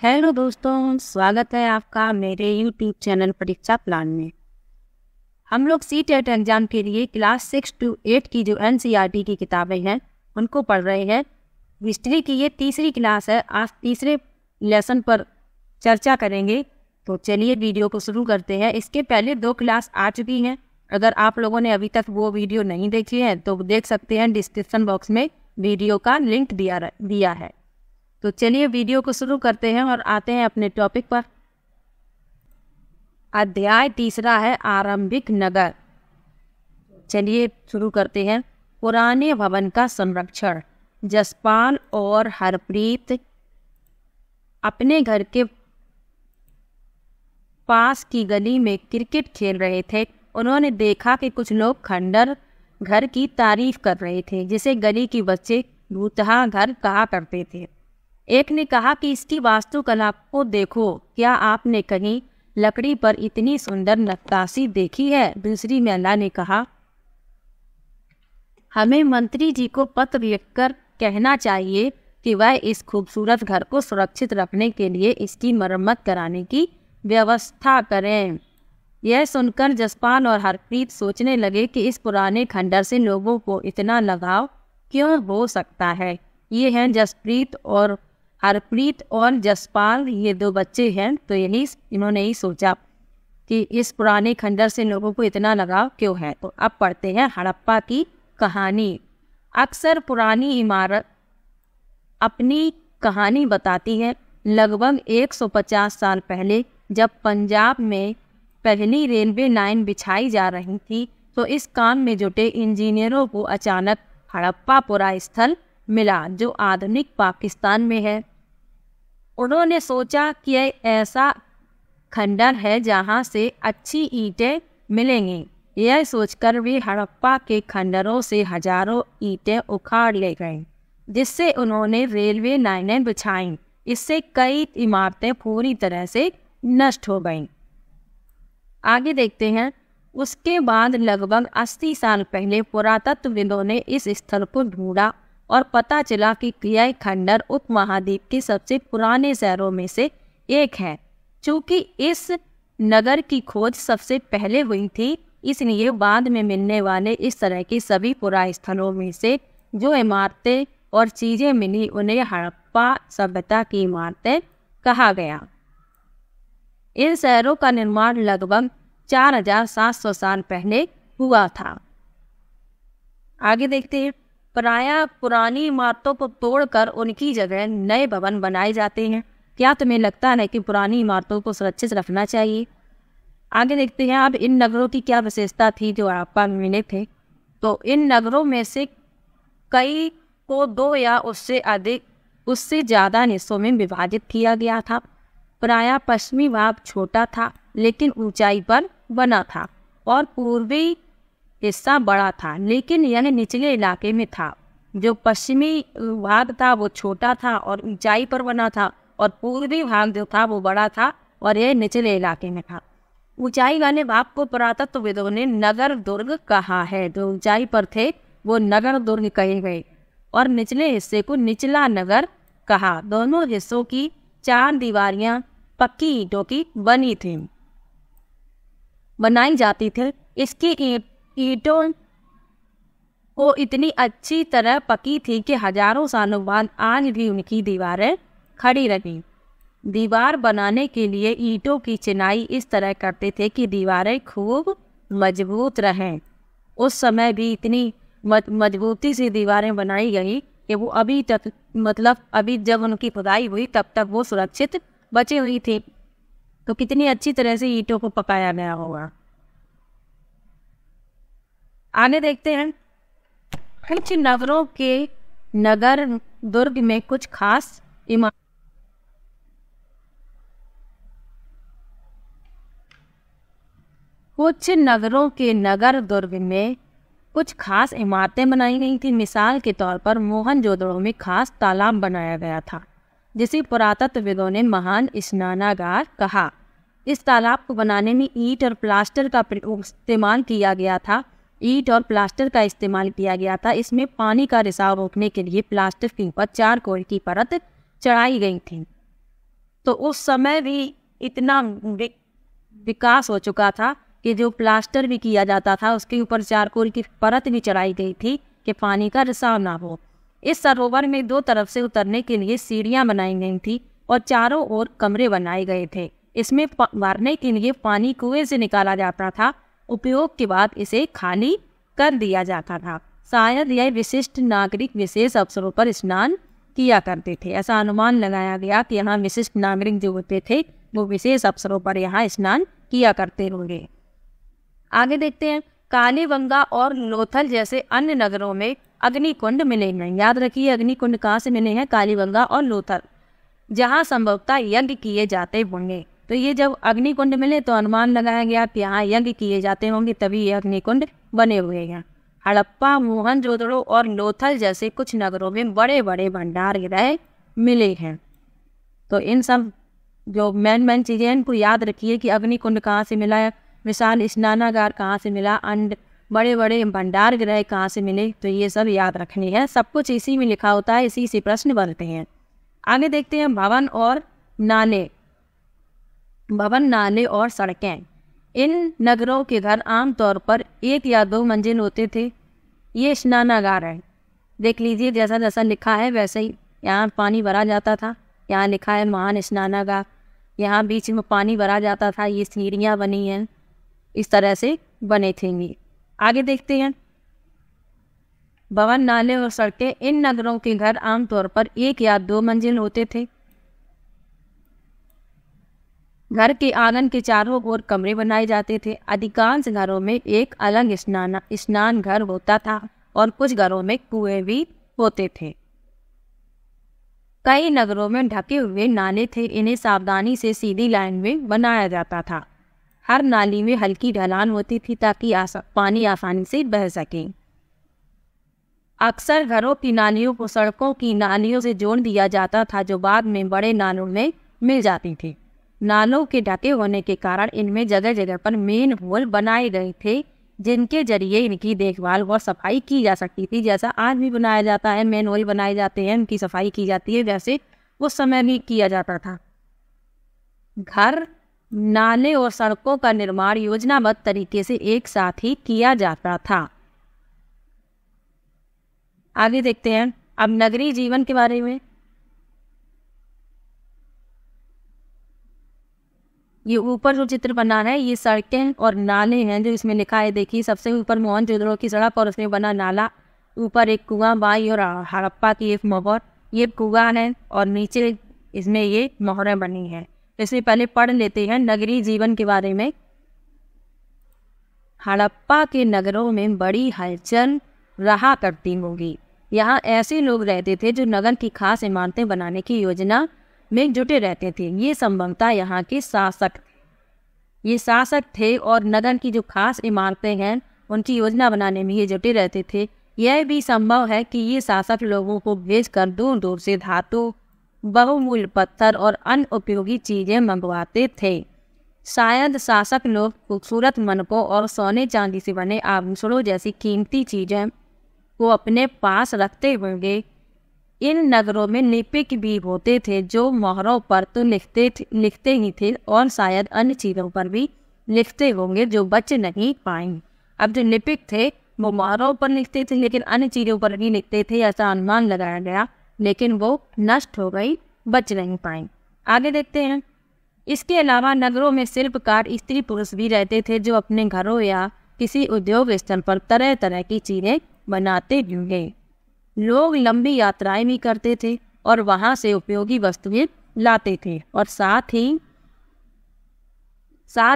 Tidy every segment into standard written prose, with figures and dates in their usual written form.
Hello दोस्तों, स्वागत है आपका मेरे यूट्यूब चैनल परीक्षा प्लान में। हम लोग सीटेट एग्जाम के लिए क्लास 6 to 8 की जो एनसीईआरटी की किताबें हैं उनको पढ़ रहे हैं। हिस्ट्री की ये तीसरी क्लास है। आज तीसरे लेसन पर चर्चा करेंगे, तो चलिए वीडियो को शुरू करते हैं। इसके पहले 2 क्लास आ चुकी हैं। अगर आप लोगों ने अभी तक वो वीडियो नहीं देखी है तो देख सकते हैं, डिस्क्रिप्शन बॉक्स में वीडियो का लिंक दिया है। तो चलिए वीडियो को शुरू करते हैं और आते हैं अपने टॉपिक पर। अध्याय तीसरा है आरंभिक नगर। चलिए शुरू करते हैं। पुराने भवन का संरक्षण। जसपाल और हरप्रीत अपने घर के पास की गली में क्रिकेट खेल रहे थे। उन्होंने देखा कि कुछ लोग खंडर घर की तारीफ कर रहे थे, जिसे गली के बच्चे भूतहा घर कहा करते थे। एक ने कहा कि इसकी वास्तुकला को देखो, क्या आपने कहीं लकड़ी पर इतनी सुंदर नक्काशी देखी है? दूसरी महिला ने कहा, हमें मंत्री जी को पत्र लिखकर कहना चाहिए कि वह इस खूबसूरत घर को सुरक्षित रखने के लिए इसकी मरम्मत कराने की व्यवस्था करें। यह सुनकर जसपाल और हरप्रीत सोचने लगे कि इस पुराने खंडर से लोगों को इतना लगाव क्यों हो सकता है। ये हैं जसप्रीत और हरप्रीत और जसपाल, ये 2 बच्चे हैं। तो इन्होंने ही सोचा कि इस पुराने खंडर से लोगों को इतना लगाव क्यों है। तो अब पढ़ते हैं हड़प्पा की कहानी। अक्सर पुरानी इमारत अपनी कहानी बताती है। लगभग 150 साल पहले जब पंजाब में पहली रेलवे लाइन बिछाई जा रही थी, तो इस काम में जुटे इंजीनियरों को अचानक हड़प्पा पुरा स्थल मिला, जो आधुनिक पाकिस्तान में है। उन्होंने सोचा कि यह ऐसा खंडर है जहां से अच्छी ईंटें मिलेंगी। यह सोचकर वे हड़प्पा के खंडरों से हजारों ईंटें उखाड़ ले गए, जिससे उन्होंने रेलवे लाइनें बिछाईं। इससे कई इमारतें पूरी तरह से नष्ट हो गईं। आगे देखते हैं। उसके बाद लगभग 80 साल पहले पुरातत्वविदों ने इस स्थल को ढूंढा और पता चला कि यह खंडर उपमहाद्वीप के सबसे पुराने शहरों में से एक है। चूँकि इस नगर की खोज सबसे पहले हुई थी, इसलिए बाद में मिलने वाले इस तरह के सभी पुरास्थलों में से जो इमारतें और चीज़ें मिली, उन्हें हड़प्पा सभ्यता की इमारतें कहा गया। इन शहरों का निर्माण लगभग 4700 साल पहले हुआ था। आगे देखते हैं। प्रायः पुरानी इमारतों को तोड़कर उनकी जगह नए भवन बनाए जाते हैं। क्या तुम्हें लगता है कि पुरानी इमारतों को सुरक्षित रखना चाहिए? आगे देखते हैं। अब इन नगरों की क्या विशेषता थी जो हड़प्पा में मिले थे। तो इन नगरों में से कई को 2 या उससे ज़्यादा हिस्सों में विभाजित किया गया था। प्रायः पश्चिमी भाग छोटा था लेकिन ऊंचाई पर बना था, और पूर्वी हिस्सा बड़ा था लेकिन यह निचले इलाके में था। जो पश्चिमी भाग था वो छोटा था और ऊंचाई पर बना था, और पूर्वी भाग जो था वो बड़ा था और यह निचले इलाके में था। ऊंचाई वाले भाग को पुरातत्वविदों ने नगर दुर्ग कहा है। जो ऊंचाई पर थे वो नगर दुर्ग कहे गए, और निचले हिस्से को निचला नगर कहा। दोनों हिस्सों की 4 दीवारियां पक्की ईंटों की बनाई जाती थी। इसकी ईंटों को इतनी अच्छी तरह पकी थी कि हजारों सालों बाद आज भी उनकी दीवारें खड़ी रहीं। दीवार बनाने के लिए ईंटों की चिनाई इस तरह करते थे कि दीवारें खूब मजबूत रहें। उस समय भी इतनी मजबूती से दीवारें बनाई गई कि वो अभी तक, मतलब अभी जब उनकी खुदाई हुई तब तक वो सुरक्षित बची हुई थी। तो कितनी अच्छी तरह से ईंटों को पकाया गया होगा। आगे देखते हैं। कुछ नगरों के नगर दुर्ग में कुछ खास इमारतें बनाई गई थी। मिसाल के तौर पर मोहनजोदड़ो में खास तालाब बनाया गया था, जिसे पुरातत्वविदों ने महान स्नानागार कहा। इस तालाब को बनाने में ईंट और प्लास्टर का इस्तेमाल किया गया था। इसमें पानी का रिसाव रोकने के लिए प्लास्टर के ऊपर 4 कोल की परत चढ़ाई गई थी। तो उस समय भी इतना विकास हो चुका था कि जो प्लास्टर भी किया जाता था उसके ऊपर चारकोल की परत भी चढ़ाई गई थी कि पानी का रिसाव ना हो। इस सरोवर में 2 तरफ से उतरने के लिए सीढ़ियां बनाई गई थी और चारों ओर कमरे बनाए गए थे। इसमें भरने के लिए पानी कुएं से निकाला जाता था। उपयोग के बाद इसे खाली कर दिया जाता था। शायद यह विशिष्ट नागरिक विशेष अवसरों पर स्नान किया करते थे। ऐसा अनुमान लगाया गया कि यहाँ विशिष्ट नागरिक जो होते थे वो विशेष अवसरों पर यहाँ स्नान किया करते होंगे। आगे देखते हैं, कालीबंगा और लोथल जैसे अन्य नगरों में अग्निकुंड मिले हैं। याद रखिए अग्निकुंड कहाँ से मिले हैं, कालीबंगा और लोथल, जहाँ संभवतः यज्ञ किए जाते होंगे। तो ये जब अग्निकुंड मिले तो अनुमान लगाया गया कि यहाँ यज्ञ किए जाते होंगे, तभी ये अग्निकुंड बने हुए हैं। हड़प्पा, मोहनजोदड़ो और लोथल जैसे कुछ नगरों में बड़े बड़े भंडार गृह मिले हैं। तो इन सब जो मेन चीज़ें हैं इनको याद रखिए कि अग्निकुंड कहाँ से मिला है, विशाल स्नानागार कहाँ से मिला, एंड बड़े बड़े भंडार गृह कहाँ से मिले, तो ये सब याद रखनी है। सब कुछ इसी में लिखा होता है, इसी से प्रश्न बनते हैं। आगे देखते हैं, भवन और नाले। भवन, नाले और सड़कें। इन नगरों के घर आमतौर पर 1 या 2 मंजिल होते थे। ये स्नानागार है, देख लीजिए जैसा जैसा लिखा है वैसे ही यहाँ पानी भरा जाता था। यहाँ लिखा है महान स्नानागार, यहाँ बीच में पानी भरा जाता था। ये सीढ़ियाँ बनी हैं, इस तरह से बने थे ये। आगे देखते हैं, भवन, नाले और सड़कें। इन नगरों के घर आमतौर पर 1 या 2 मंजिल होते थे। घर के आंगन के चारों ओर कमरे बनाए जाते थे। अधिकांश घरों में एक अलग स्नान घर होता था और कुछ घरों में कुएं भी होते थे। कई नगरों में ढके हुए नाले थे। इन्हें सावधानी से सीधी लाइन में बनाया जाता था। हर नाली में हल्की ढलान होती थी ताकि पानी आसानी से बह सके। अक्सर घरों की नालियों को सड़कों की नालियों से जोड़ दिया जाता था, जो बाद में बड़े नालों में मिल जाती थी। नालों के ढके होने के कारण इनमें जगह जगह पर मेन होल बनाए गए थे, जिनके जरिए इनकी देखभाल और सफाई की जा सकती थी। जैसा आज भी बनाया जाता है, मेन होल बनाए जाते हैं, इनकी सफाई की जाती है, वैसे उस समय भी किया जाता था। घर, नाले और सड़कों का निर्माण योजनाबद्ध तरीके से एक साथ ही किया जाता था। आगे देखते हैं अब नगरीय जीवन के बारे में। ये ऊपर जो चित्र बना है ये सड़कें और नाले हैं जो इसमें लिखा है। देखिए सबसे ऊपर मोहनजोदड़ो की सड़क और उसमें बना नाला, ऊपर एक कुआं, बाई और हड़प्पा की एक मोहर, ये कुआं है और नीचे इसमें ये मोहरें बनी हैं। इससे पहले पढ़ लेते हैं नगरीय जीवन के बारे में। हड़प्पा के नगरों में बड़ी हलचल रहा करती होगी। यहाँ ऐसे लोग रहते थे जो नगर की खास इमारतें बनाने की योजना में जुटे रहते थे। ये संभवतः यहाँ के शासक थे और नगर की जो खास इमारतें हैं उनकी योजना बनाने में ये जुटे रहते थे। यह भी संभव है कि ये शासक लोगों को भेजकर दूर दूर से धातु, बहुमूल्य पत्थर और अन्य उपयोगी चीजें मंगवाते थे। शायद शासक लोग खूबसूरत मनकों और सोने चांदी से बने आभूषणों जैसी कीमती चीजें को अपने पास रखते होंगे। इन नगरों में लिपिक भी होते थे जो मोहरों पर तो लिखते ही थे और शायद अन्य चीज़ों पर भी लिखते होंगे जो बच नहीं पाएंगे। अब जो लिपिक थे वो मोहरों पर लिखते थे लेकिन अन्य चीज़ों पर भी लिखते थे, ऐसा अनुमान लगाया गया, लेकिन वो नष्ट हो गई, बच नहीं पाई। आगे देखते हैं। इसके अलावा नगरों में शिल्पकार स्त्री पुरुष भी रहते थे जो अपने घरों या किसी उद्योग स्थल पर तरह तरह की चीज़ें बनाते होंगे। लोग लंबी यात्राएं भी करते थे और वहां से उपयोगी वस्तुएं लाते थे और साथ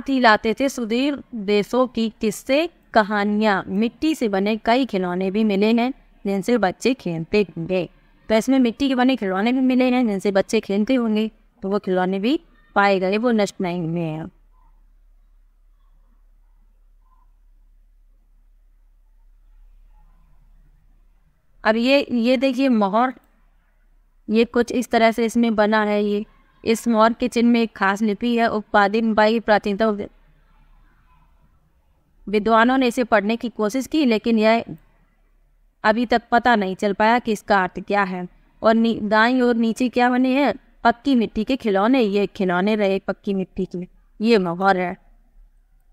ही लाते थे सुदूर देशों की किस्से, कहानियां। मिट्टी से बने कई खिलौने भी मिले हैं जिनसे बच्चे खेलते होंगे। तो इसमें मिट्टी के बने खिलौने भी मिले हैं जिनसे बच्चे खेलते होंगे, तो वो खिलौने भी पाए गए, वो नष्ट नहीं हुए हैं। अब ये देखिए मोहर, ये कुछ इस तरह से इसमें बना है। ये इस मोहर के चिन्ह में एक खास लिपि है। उत्पादित की प्राचीनता, विद्वानों ने इसे पढ़ने की कोशिश की लेकिन यह अभी तक पता नहीं चल पाया कि इसका अर्थ क्या है। और दाईं और नीचे क्या बने हैं, पक्की मिट्टी के खिलौने, ये खिलौने रहे पक्की मिट्टी के, ये मोहर है।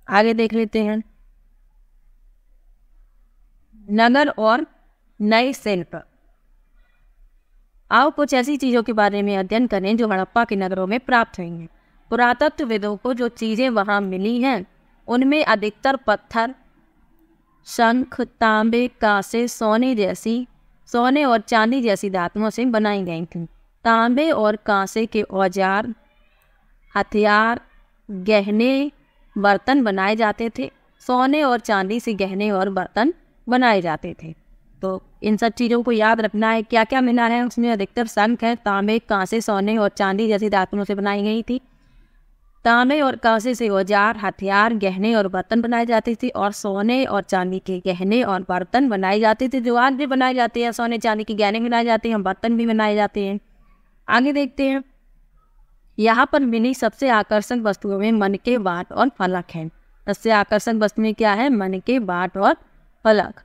आगे देख लेते हैं, नगर और नए शिल्प। आओ कुछ ऐसी चीजों के बारे में अध्ययन करें जो हड़प्पा के नगरों में प्राप्त हुई हैं। पुरातत्वविदों को जो चीजें वहां मिली हैं उनमें अधिकतर पत्थर, शंख, तांबे, कांसे, सोने और चांदी जैसी धातुओं से बनाई गई थी। तांबे और कांसे के औजार, हथियार, गहने, बर्तन बनाए जाते थे। सोने और चांदी से गहने और बर्तन बनाए जाते थे। तो इन सब चीज़ों को याद रखना है, क्या क्या मिला है उसमें। अधिकतर शंख है, तांबे, कांसे, सोने और चांदी जैसी धातुओं से बनाई गई थी। तांबे और कांसे से औजार, हथियार, गहने और बर्तन बनाए जाते थे, और सोने और चांदी के गहने और बर्तन बनाए जाते थे, जो आज भी बनाए जाते हैं। सोने चांदी के गहने बनाए जाते हैं, बर्तन भी बनाए जाते हैं। आगे देखते हैं, यहाँ पर मिली सबसे आकर्षक वस्तुओं में मनके, बाट और फलक है। सबसे आकर्षक वस्तुएं क्या है? मनके, बाट और फलक।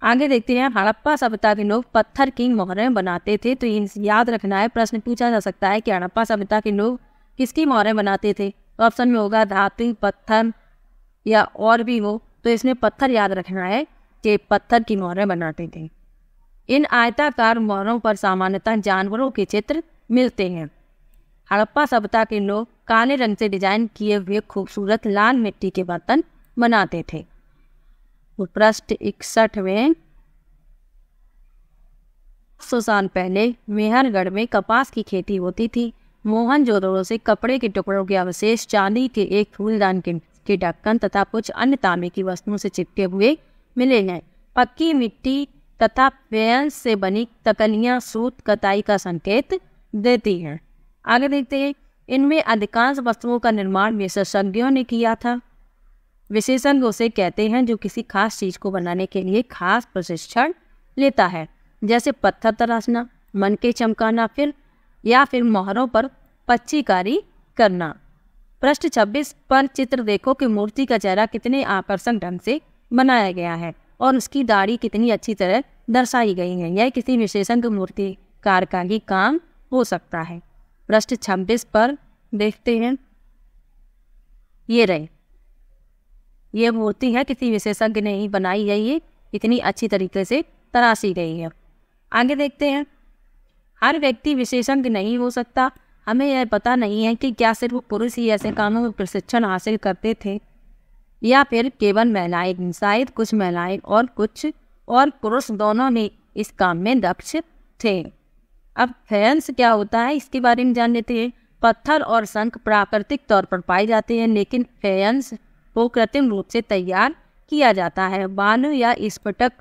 आगे देखते हैं, हड़प्पा सभ्यता के लोग पत्थर की मोहरें बनाते थे। तो याद रखना है, प्रश्न पूछा जा सकता है कि हड़प्पा सभ्यता के लोग किसकी मोहरें बनाते थे। तो ऑप्शन में होगा धातु, पत्थर या और भी हो। तो इसमें पत्थर याद रखना है कि पत्थर की मोहरें बनाते थे। इन आयताकार मोहरों पर सामान्यतः जानवरों के चित्र मिलते हैं। हड़प्पा सभ्यता के लोग काले रंग से डिजाइन किए हुए खूबसूरत लाल मिट्टी के बर्तन बनाते थे। पृष्ठ 61 में 100 साल पहले मेहरगढ़ में कपास की खेती होती थी। मोहनजोदड़ो से कपड़े के टुकड़ों के अवशेष, चांदी के एक फूलदान के ढक्कन तथा कुछ अन्य तांबे की वस्तुओं से चिपके हुए मिले हैं। पक्की मिट्टी तथा पेंस से बनी तकलियां सूत कताई का संकेत देती हैं। आगे देखते हैं, इनमें अधिकांश वस्तुओं का निर्माण विशेषज्ञों ने किया था। विशेषज्ञ उसे कहते हैं जो किसी खास चीज को बनाने के लिए खास प्रशिक्षण लेता है, जैसे पत्थर तराशना, मनके चमकाना, फिर मोहरों पर पच्चीकारी करना। पृष्ठ 26 पर चित्र देखो कि मूर्ति का चेहरा कितने आकर्षक ढंग से बनाया गया है और उसकी दाढ़ी कितनी अच्छी तरह दर्शाई गई है। यह किसी विशेषज्ञ मूर्तिकार का ही काम हो सकता है। पृष्ठ 26 पर देखते हैं, ये रहे, ये मूर्ति है, किसी विशेषज्ञ ने ही बनाई है, ये इतनी अच्छी तरीके से तराशी गई है। आगे देखते हैं, हर व्यक्ति विशेषज्ञ नहीं हो सकता। हमें यह पता नहीं है कि क्या सिर्फ पुरुष ही ऐसे कामों में प्रशिक्षण हासिल करते थे या फिर केवल महिलाएं। शायद कुछ महिलाएं और पुरुष दोनों ही इस काम में दक्ष थे। अब फैंस क्या होता है इसके बारे में जान लेते हैं। पत्थर और शंख प्राकृतिक तौर पर पाए जाते हैं, लेकिन फैंस को कृत्रिम रूप से तैयार किया जाता है। बालू या स्फटिक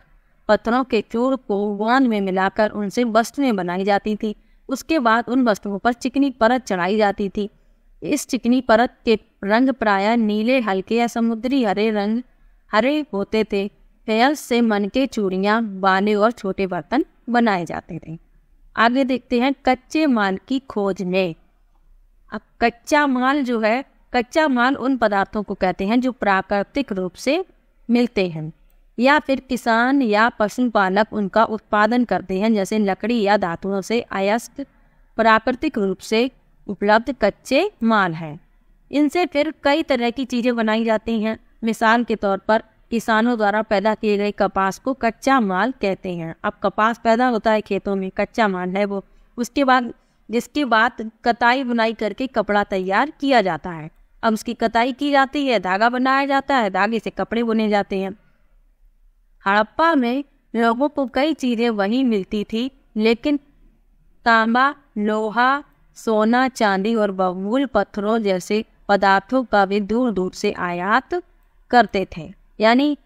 पत्थरों के चूर्ण को गोंद में मिलाकर उनसे वस्तुएं बनाई जाती थी। उसके बाद उन वस्तुओं पर चिकनी परत चढ़ाई जाती थी। इस चिकनी परत के रंग प्रायः नीले, हल्के या समुद्री हरे होते थे। फैंस से मनके, चूड़ियाँ, बाले और छोटे बर्तन बनाए जाते थे। आगे देखते हैं, कच्चे माल की खोज में। अब कच्चा माल जो है, कच्चा माल उन पदार्थों को कहते हैं जो प्राकृतिक रूप से मिलते हैं या फिर किसान या पशुपालक उनका उत्पादन करते हैं, जैसे लकड़ी या धातुओं से अयस्क प्राकृतिक रूप से उपलब्ध कच्चे माल हैं। इनसे फिर कई तरह की चीज़ें बनाई जाती हैं। मिसाल के तौर पर किसानों द्वारा पैदा किए गए कपास को कच्चा माल कहते हैं। अब कपास पैदा होता है खेतों में, कच्चा माल है वो। जिसके बाद कताई बुनाई करके कपड़ा तैयार किया जाता है। अब उसकी कताई की जाती है, धागा बनाया जाता है, धागे से कपड़े बुने जाते हैं। हड़प्पा में लोगों को कई चीज़ें वहीं मिलती थी, लेकिन तांबा, लोहा, सोना, चांदी और बहुमूल्य पत्थरों जैसे पदार्थों का वे दूर दूर से आयात करते थे। यानी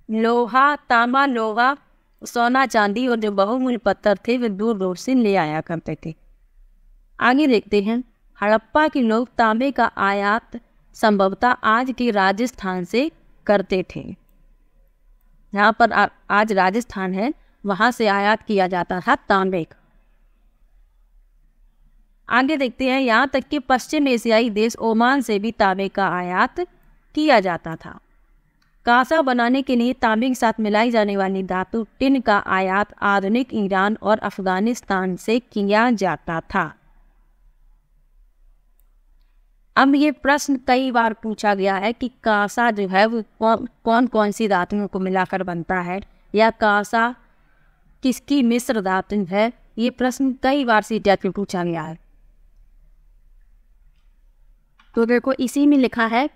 तांबा, लोहा, सोना, चांदी और जो बहुमूल्य पत्थर थे वे दूर दूर से ले आया करते थे। आगे देखते हैं, हड़प्पा के लोग तांबे का आयात संभवतः आज के राजस्थान से करते थे। यहाँ पर आज राजस्थान है, वहां से आयात किया जाता था तांबे का। आगे देखते हैं, यहाँ तक कि पश्चिम एशियाई देश ओमान से भी तांबे का आयात किया जाता था। कांसा बनाने के लिए तांबे के साथ मिलाई जाने वाली धातु टिन का आयात आधुनिक ईरान और अफगानिस्तान से किया जाता था। अब ये प्रश्न कई बार पूछा गया है कि कांसा जो है वो कौन कौन सी धातुओं को मिलाकर बनता है, या कांसा किसकी मिश्र धातु है। ये प्रश्न कई बार सीटेट में पूछा गया है। तो देखो इसी में लिखा है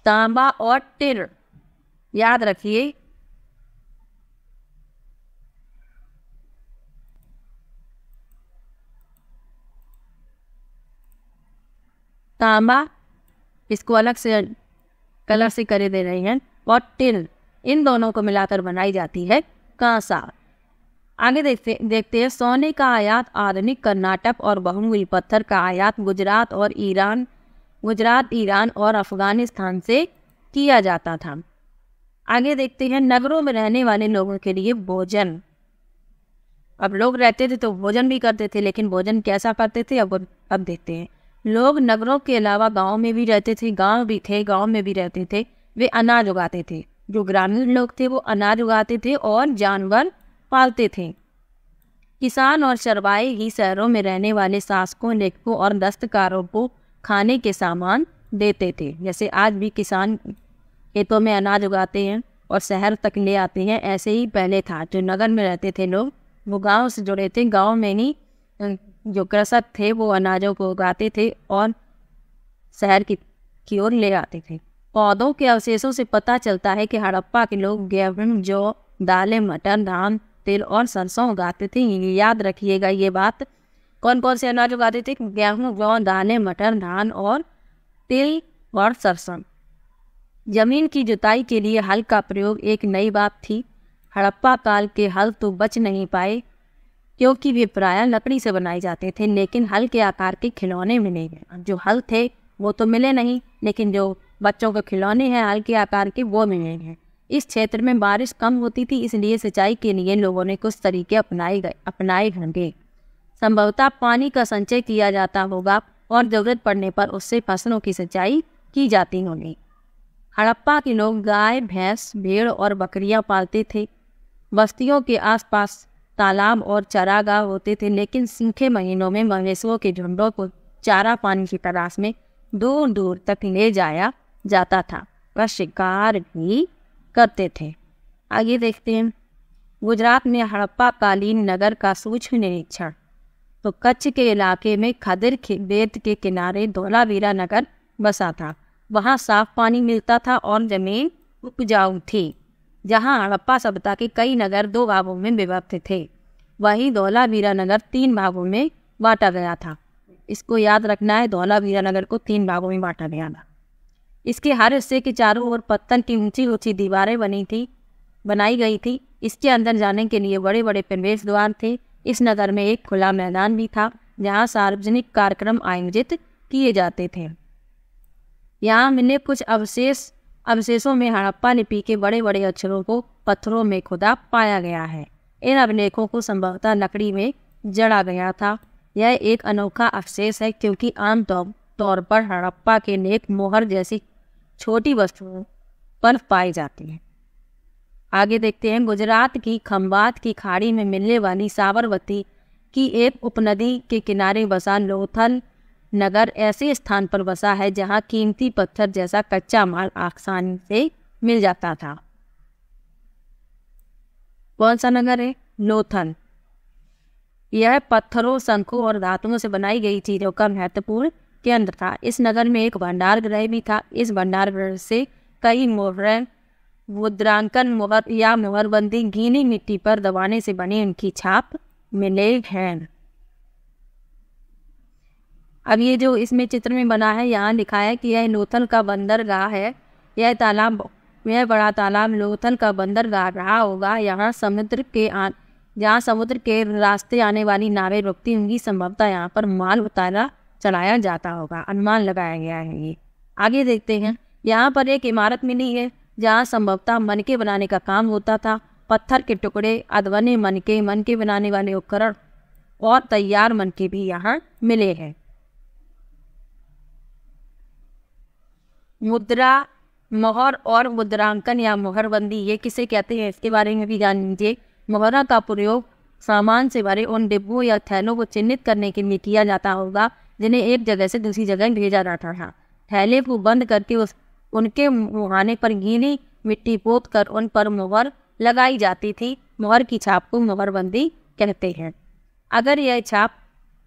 तांबा और टिन, याद रखिए। तांबा इसको अलग से कलर से करे दे रहे हैं, और टिन इन दोनों को मिलाकर बनाई जाती है कांसा। आगे देखते हैं सोने का आयात आधुनिक कर्नाटक और बहुमूल्य पत्थर का आयात गुजरात, ईरान और अफगानिस्तान से किया जाता था। आगे देखते हैं नगरों में रहने वाले लोगों के लिए भोजन। अब लोग रहते थे तो भोजन भी करते थे, लेकिन भोजन कैसा करते थे अब देखते हैं। लोग नगरों के अलावा गांव में भी रहते थे, गांव में भी रहते थे। वे अनाज उगाते थे। जो ग्रामीण लोग थे वो अनाज उगाते थे और जानवर पालते थे। किसान और चरवाहे ही शहरों में रहने वाले शासकों, लेखकों और दस्तकारों को खाने के सामान देते थे। जैसे आज भी किसान खेतों में अनाज उगाते हैं और शहर तक ले आते हैं, ऐसे ही पहले था। जो नगर में रहते थे लोग वो गांव से जुड़े थे, गांव में ही जो कृषक थे वो अनाजों को उगाते थे और शहर की ओर ले आते थे। पौधों के अवशेषों से पता चलता है कि हड़प्पा के लोग गेहूं, जौ, दालें, मटर, धान, तिल और सरसों उगाते थे। याद रखिएगा ये बात। कौन कौन से अनाज उगाते थे? गेहूं, जौ, दालें, मटर, धान और तिल और सरसों। जमीन की जुताई के लिए हल का प्रयोग एक नई बात थी। हड़प्पा काल के हल तो बच नहीं पाए क्योंकि वे प्रायः लकड़ी से बनाए जाते थे, लेकिन हल के आकार के खिलौने मिले हैं। जो हल थे वो तो मिले नहीं, लेकिन जो बच्चों के खिलौने हैं हल के आकार के वो मिले हैं। इस क्षेत्र में बारिश कम होती थी, इसलिए सिंचाई के लिए लोगों ने कुछ तरीके अपनाए होंगे। संभवतः पानी का संचय किया जाता होगा और जरूरत पड़ने पर उससे फसलों की सिंचाई की जाती होगी। हड़प्पा के लोग गाय, भैंस, भेड़ और बकरियां पालते थे। बस्तियों के आसपास तालाब और चारागाह होते थे, लेकिन सूखे महीनों में मवेशियों के झुंडों को चारा पानी की तलाश में दूर दूर तक ले जाया जाता था। वह शिकार भी करते थे। आगे देखते हैं गुजरात में हड़प्पा कालीन नगर का सूक्ष्म निरीक्षण। तो कच्छ के इलाके में खदिर बेट के किनारे धोलावीरा नगर बसा था। वहाँ साफ पानी मिलता था और जमीन उपजाऊ थी। जहाँ हड़प्पा सभ्यता के कई नगर 2 भागों में विभक्त थे, वहीं धौलावीरा नगर 3 भागों में बांटा गया था। इसको याद रखना है, धौलावीरा नगर को 3 भागों में बांटा गया था। इसके हर हिस्से के चारों ओर पत्थर की ऊंची ऊंची दीवारें बनाई गई थी। इसके अंदर जाने के लिए बड़े बड़े प्रवेश द्वार थे। इस नगर में एक खुला मैदान भी था जहाँ सार्वजनिक कार्यक्रम आयोजित किए जाते थे। यहाँ मिले कुछ अवशेषों में हड़प्पा लिपि के बड़े बड़े अक्षरों को पत्थरों में खुदा पाया गया है। इन अभिलेखों को संभवतः लकड़ी में जड़ा गया था। यह एक अनोखा अवशेष है क्योंकि आम तौर पर हड़प्पा के लेख मोहर जैसी छोटी वस्तुओं पर पाई जाती हैं। आगे देखते हैं गुजरात की खंबात की खाड़ी में मिलने वाली साबरमती की एक उपनदी के किनारे बसा लोथल नगर ऐसे स्थान पर बसा है जहां कीमती पत्थर जैसा कच्चा माल आसानी से मिल जाता था। कौन सा नगर है? लोथल। यह पत्थरों, शंखों और धातुओं से बनाई गई चीजों का महत्वपूर्ण केंद्र था। इस नगर में एक भंडार गृह भी था। इस भंडार गृह से कई मोहरें, मुद्रांकन मोहर या मोहरबंदी गीली मिट्टी पर दबाने से बनी उनकी छाप मिले हैं। अब ये जो इसमें चित्र में बना है, यहाँ लिखा है कि यह लोथल का बंदरगाह है। यह बड़ा तालाब लोथल का बंदरगाह रहा होगा। यहाँ जहाँ समुद्र के रास्ते आने वाली नावें रुकती होंगी, संभवतः यहाँ पर माल उतारा चलाया जाता होगा। अनुमान लगाया गया है ये। आगे देखते हैं, यहाँ पर एक इमारत मिली है जहाँ संभवतः मनके बनाने का काम होता था। पत्थर के टुकड़े, अधबने मनके बनाने वाले उपकरण और तैयार मनके भी यहाँ मिले हैं। मुद्रा मोहर और मुद्रांकन या मोहरबंदी ये किसे कहते हैं, इसके बारे में भी जान लीजिए। मोहरा का प्रयोग सामान से भरे उन डिब्बों या थैलों को चिन्हित करने के लिए किया जाता होगा जिन्हें एक जगह से दूसरी जगह भेजा जाता था। थैले को बंद करके उनके मुहाने पर गीली मिट्टी पोत कर उन पर मोहर लगाई जाती थी। मोहर की छाप को मोहरबंदी कहते हैं। अगर यह छाप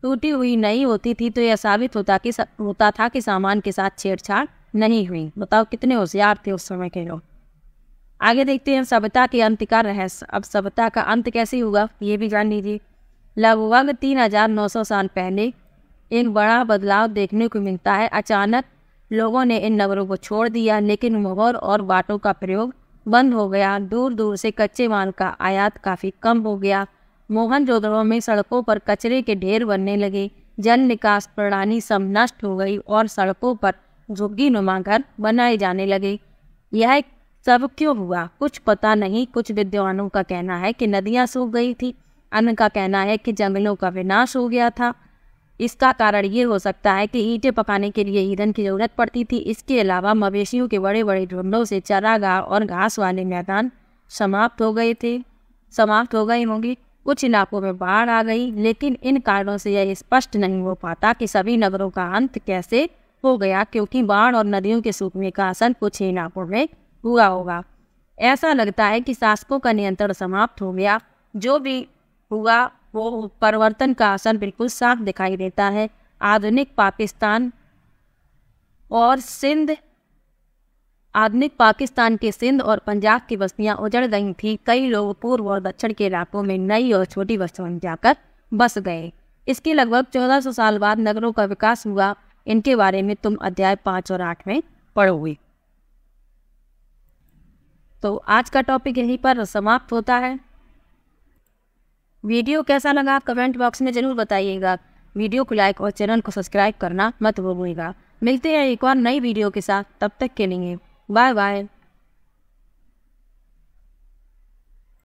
टूटी हुई नहीं होती थी तो यह साबित होता था कि सामान के साथ छेड़छाड़ नहीं हुई। बताओ कितने होशियार थे उस समय के लोग। आगे देखते हैं सभ्यता के अंत का रहस्य। अब सभ्यता का अंत कैसे हुआ ये भी जान लीजिए। लगभग 3900 साल पहले एक बड़ा बदलाव देखने को मिलता है। अचानक लोगों ने इन नगरों को छोड़ दिया, लेकिन मोहर और बाटों का प्रयोग बंद हो गया। दूर दूर से कच्चे माल का आयात काफ़ी कम हो गया। मोहनजोदड़ो में सड़कों पर कचरे के ढेर बनने लगे। जल निकास प्रणाली सब नष्ट हो गई और सड़कों पर झुग्गी नुमा घर बनाए जाने लगे। यह सब क्यों हुआ कुछ पता नहीं। कुछ विद्वानों का कहना है कि नदियां सूख गई थी, अन्य का कहना है कि जंगलों का विनाश हो गया था। इसका कारण ये हो सकता है कि ईंटें पकाने के लिए ईंधन की जरूरत पड़ती थी। इसके अलावा मवेशियों के बड़े बड़े झुंडों से चारागाह और घास वाले मैदान समाप्त हो गए होंगे। कुछ इलाकों में बाढ़ आ गई, लेकिन इन कारणों से यह स्पष्ट नहीं हो पाता कि सभी नगरों का अंत कैसे हो गया, क्योंकि बाढ़ और नदियों के सूखने का असर कुछ इलाकों में हुआ होगा। ऐसा लगता है कि शासकों का नियंत्रण समाप्त हो गया। जो भी हुआ वो परिवर्तन का असर बिल्कुल साफ दिखाई देता है। आधुनिक पाकिस्तान के सिंध और पंजाब की बस्तियां उजड़ गई थी। कई लोग पूर्व और दक्षिण के इलाकों में नई और छोटी बस्तियों में जाकर बस गए। इसके लगभग 1400 साल बाद नगरों का विकास हुआ। इनके बारे में तुम अध्याय 5 और 8 में पढ़ोगे। तो आज का टॉपिक यहीं पर समाप्त होता है। वीडियो कैसा लगा कमेंट बॉक्स में जरूर बताइएगा। वीडियो को लाइक और चैनल को सब्सक्राइब करना मत भूलिएगा। मिलते हैं एक और नई वीडियो के साथ, तब तक के लिए बाय बाय।